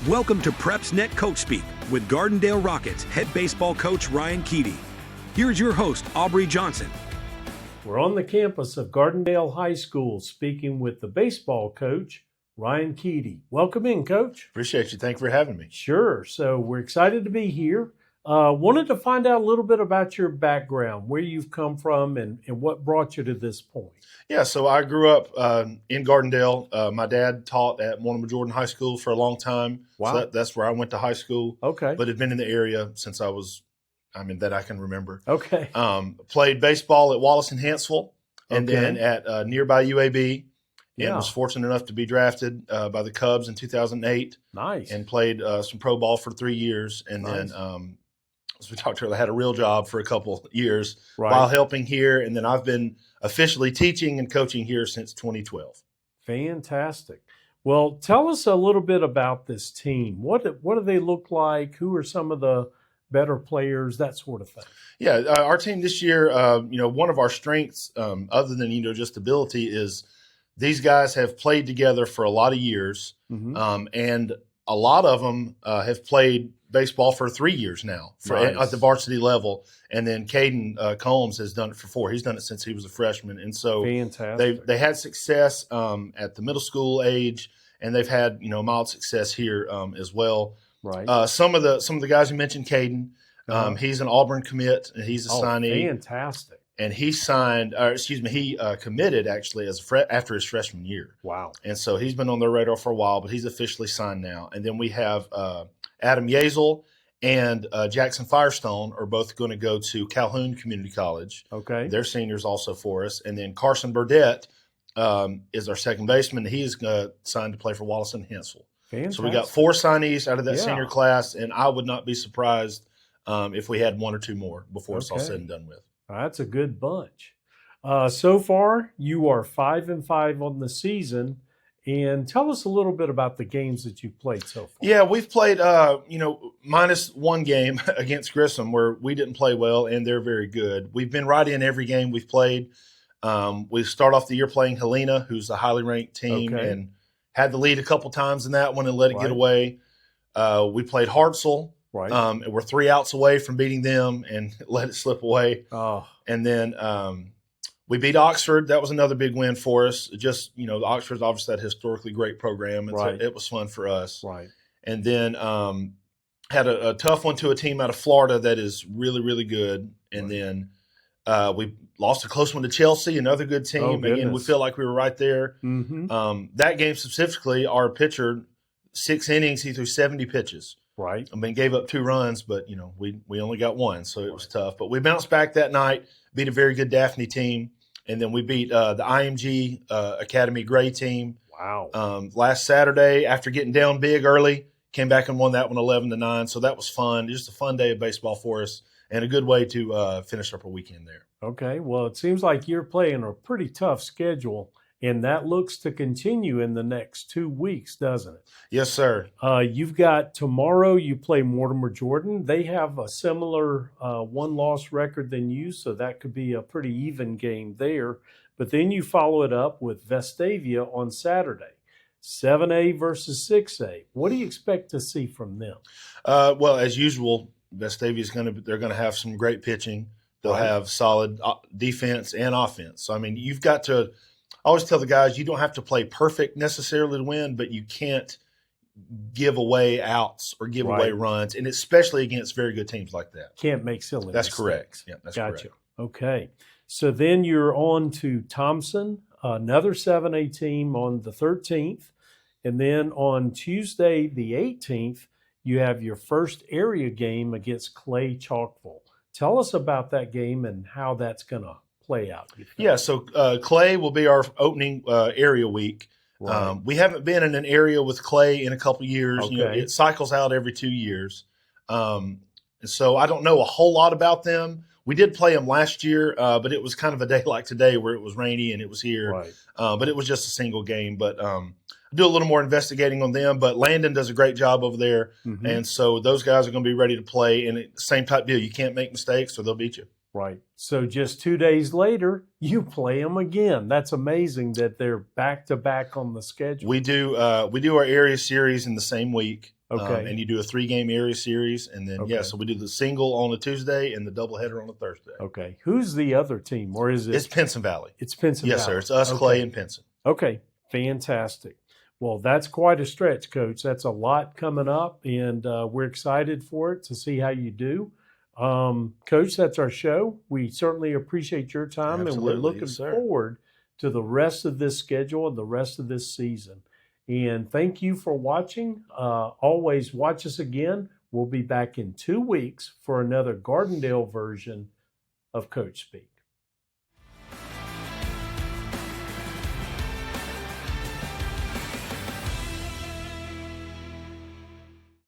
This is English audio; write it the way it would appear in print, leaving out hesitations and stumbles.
Welcome to PrepsNet Coach Speak with Gardendale Rockets head baseball coach Ryan Keedy. Here's your host, Aubrey Johnson. We're on the campus of Gardendale High School speaking with the baseball coach, Ryan Keedy. Welcome in, Coach. Appreciate you. Thank you for having me. Sure. So we're excited to be here. Wanted to find out a little bit about your background, where you've come from, and what brought you to this point. Yeah, so I grew up in Gardendale. My dad taught at Mortimer Jordan High School for a long time. Wow. So that's where I went to high school. Okay. But had been in the area since that I can remember. Okay. Played baseball at Wallace and Hanceville, and Okay. then at nearby UAB. And Yeah. was fortunate enough to be drafted by the Cubs in 2008. Nice. And played some pro ball for 3 years. And Nice. then, as we talked earlier, I had a real job for a couple years Right. while helping here. And then I've been officially teaching and coaching here since 2012. Fantastic. Well, tell us a little bit about this team. What do they look like? Who are some of the better players? That sort of thing. Yeah, our team this year, one of our strengths, other than, just ability, is these guys have played together for a lot of years. Mm-hmm. And a lot of them have played baseball for 3 years now at the varsity level. And then Caden Combs has done it for 4. He's done it since he was a freshman. And so Fantastic. they had success at the middle school age, and they've had, mild success here as well. Right. Some of the guys you mentioned, Caden, he's an Auburn commit, and he's a signee. Fantastic. And he committed actually after his freshman year. Wow. And so he's been on their radar for a while, but he's officially signed now. And then we have Adam Yazel and Jackson Firestone are both going to go to Calhoun Community College. Okay. They're seniors also for us. And then Carson Burdette is our second baseman. He is signed to play for Wallace and Hanceville. Fantastic. So we got 4 signees out of that Yeah. senior class, and I would not be surprised if we had 1 or 2 more before it's all said and done with. That's a good bunch. So far, you are 5-5 on the season. And tell us a little bit about the games that you've played so far. Yeah, we've played, minus 1 game against Grissom where we didn't play well, and they're very good. We've been right in every game we've played. We start off the year playing Helena, who's a highly ranked team, and had the lead a couple times in that one and let it get away. We played Hartselle. Right. And we're 3 outs away from beating them and let it slip away. Oh. And then we beat Oxford. That was another big win for us. Just, Oxford's obviously that historically great program, and so it was fun for us. Right. And then had a tough one to a team out of Florida that is really, really good. And then we lost a close one to Chelsea, another good team. Oh, Again, we feel like we were right there. Mm-hmm. That game specifically, our pitcher, 6 innings, he threw 70 pitches. Right. I mean, gave up 2 runs, but, we only got 1, so it was tough. But we bounced back that night, beat a very good Daphne team, and then we beat the IMG Academy Gray team. Wow. Last Saturday, after getting down big early, came back and won that one 11-9, so that was fun. Just a fun day of baseball for us and a good way to finish up a weekend there. Okay. Well, it seems like you're playing a pretty tough schedule, and that looks to continue in the next 2 weeks, doesn't it? Yes, sir. You've got tomorrow you play Mortimer Jordan. They have a similar 1-loss record than you, so that could be a pretty even game there. But then you follow it up with Vestavia on Saturday, 7A versus 6A. What do you expect to see from them? Well, as usual, Vestavia's they're going to have some great pitching. They'll have solid defense and offense. So, I mean, you've got to – I always tell the guys you don't have to play perfect necessarily to win, but you can't give away outs or give away runs, and especially against very good teams like that. Can't make silly That's mistakes. correct. Yeah, that's Gotcha. correct. Okay. So then you're on to Thompson, another 7A team on the 13th. And then on Tuesday, the 18th, you have your first area game against Clay Chalkville. Tell us about that game and how that's going to play out. Yeah, so Clay will be our opening area week. Right. We haven't been in an area with Clay in a couple of years. Okay. It cycles out every 2 years. So I don't know a whole lot about them. We did play them last year, but it was kind of a day like today where it was rainy and it was here. Right. But it was just a single game. But I do a little more investigating on them. But Landon does a great job over there. Mm-hmm. And so those guys are going to be ready to play. And same type deal. You can't make mistakes or they'll beat you. Right. So just 2 days later, you play them again. That's amazing that they're back to back on the schedule. We do our area series in the same week. Okay. And you do a 3-game area series, and then Okay. so we do the single on a Tuesday and the doubleheader on a Thursday. Okay. Who's the other team, or is it? It's Pinson Valley. It's Pinson Yes, Valley. sir. It's us, Clay, and Pinson. Okay. Fantastic. Well, that's quite a stretch, Coach. That's a lot coming up, and we're excited for it to see how you do. Coach, that's our show. We certainly appreciate your time, and we're looking forward to the rest of this schedule and the rest of this season. And thank you for watching. Always watch us again. We'll be back in 2 weeks for another Gardendale version of Coach Speak.